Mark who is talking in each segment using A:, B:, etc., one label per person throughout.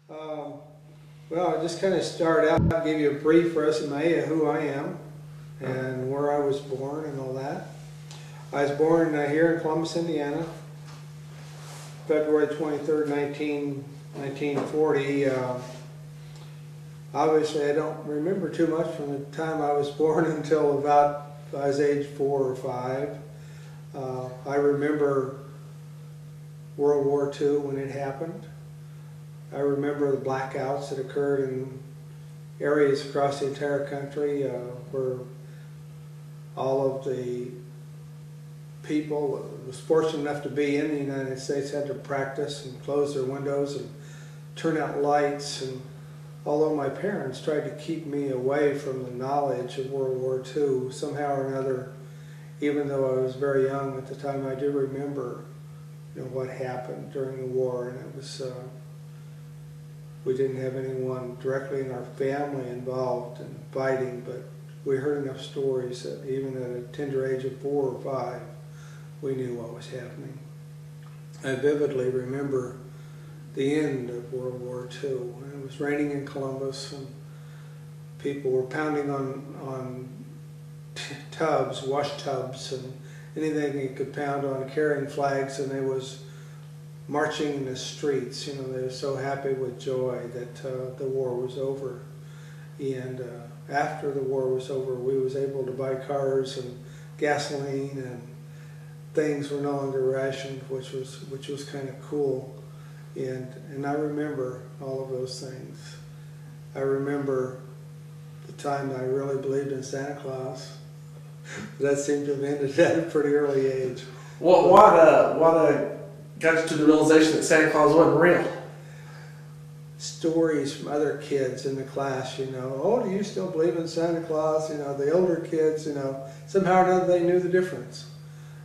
A: Um, well, I'll just kind of start out and give you a brief resume of who I am and where I was born and all that. I was born here in Columbus, Indiana, February 23rd, 1940. Obviously, I don't remember too much from the time I was born until about I was age 4 or 5. I remember World War II when it happened. I remember the blackouts that occurred in areas across the entire country where all of the people who was fortunate enough to be in the United States had to practice and close their windows and turn out lights. And although my parents tried to keep me away from the knowledge of World War II, somehow or another, even though I was very young at the time, I do remember, what happened during the war. And it was we didn't have anyone directly in our family involved in fighting, but we heard enough stories that even at a tender age of 4 or 5, we knew what was happening. I vividly remember the end of World War II. It was raining in Columbus, and people were pounding on tubs, wash tubs, and anything you could pound on, carrying flags, and they was marching in the streets. They were so happy with joy that the war was over. And after the war was over, we was able to buy cars and gasoline, and things were no longer rationed, which was kind of cool. And I remember all of those things. I remember the time I really believed in Santa Claus. That seemed to have ended at a pretty early age.
B: What got you to the realization that Santa Claus wasn't real?
A: Stories from other kids in the class, oh, do you still believe in Santa Claus? The older kids, somehow or another they knew the difference.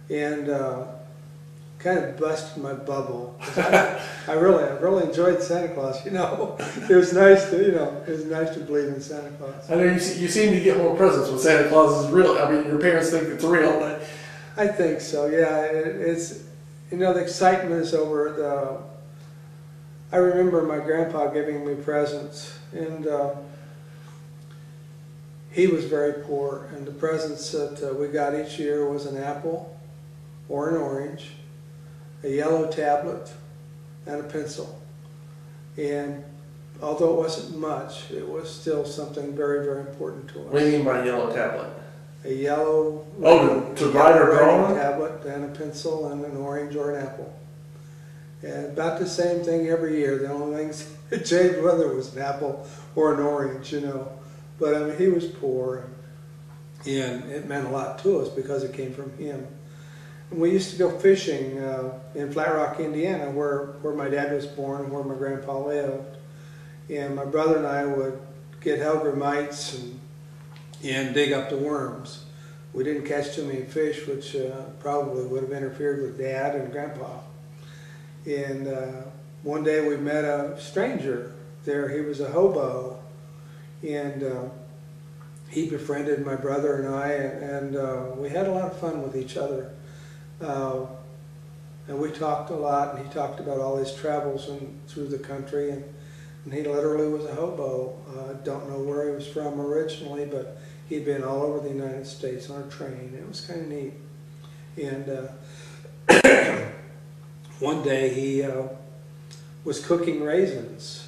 A: And kind of busted my bubble. I really enjoyed Santa Claus, It was nice to believe in Santa Claus.
B: I know you seem to get more presents when Santa Claus is real. I mean, your parents think it's real. But
A: I think so, yeah. It's, the excitement is over I remember my grandpa giving me presents, and he was very poor, and the presents that we got each year was an apple or an orange, a yellow tablet, and a pencil. And although it wasn't much, it was still something very, very important to us.
B: What do you mean by yellow tablet?
A: A yellow
B: to write or draw on?
A: Tablet, and a pencil, and an orange or an apple. And about the same thing every year. The only things that changed whether it was an apple or an orange, But I mean, he was poor, and it meant a lot to us because it came from him. And we used to go fishing in Flat Rock, Indiana, where my dad was born and where my grandpa lived. And my brother and I would get Helger mites and dig up the worms. We didn't catch too many fish, which probably would have interfered with Dad and Grandpa. And one day we met a stranger there. He was a hobo, and he befriended my brother and I, and we had a lot of fun with each other. And we talked a lot, and he talked about all his travels through the country, and he literally was a hobo. I don't know where he was from originally, but he'd been all over the United States on a train. It was kind of neat. And one day he was cooking raisins,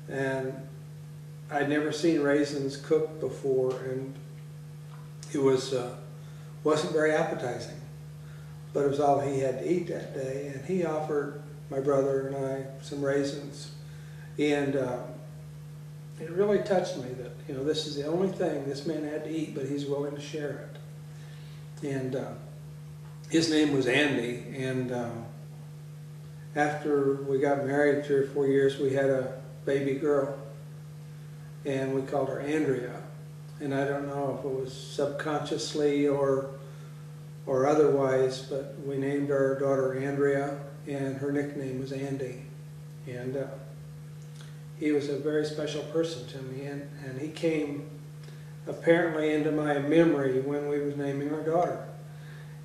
A: and I'd never seen raisins cooked before, and it wasn't very appetizing, but it was all he had to eat that day. And he offered my brother and I some raisins, and it really touched me that this is the only thing this man had to eat, but he's willing to share it. And his name was Andy, and after we got married 3 or 4 years, we had a baby girl, and we called her Andrea. And I don't know if it was subconsciously or otherwise, but we named our daughter Andrea, and her nickname was Andy. And he was a very special person to me, and he came apparently into my memory when we was naming our daughter,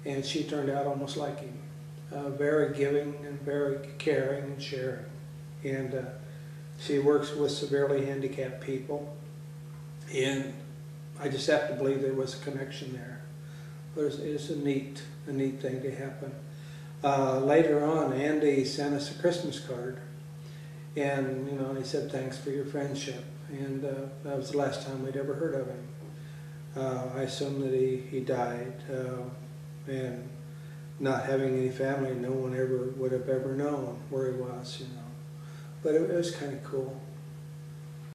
A: and she turned out almost like him. Very giving and very caring and sharing. And She works with severely handicapped people, and I just have to believe there was a connection there. But it's a neat thing to happen. Later on, Andy sent us a Christmas card, and he said thanks for your friendship, and that was the last time we'd ever heard of him. I assume that he died, and not having any family, no one would have ever known where he was, But it was kind of cool.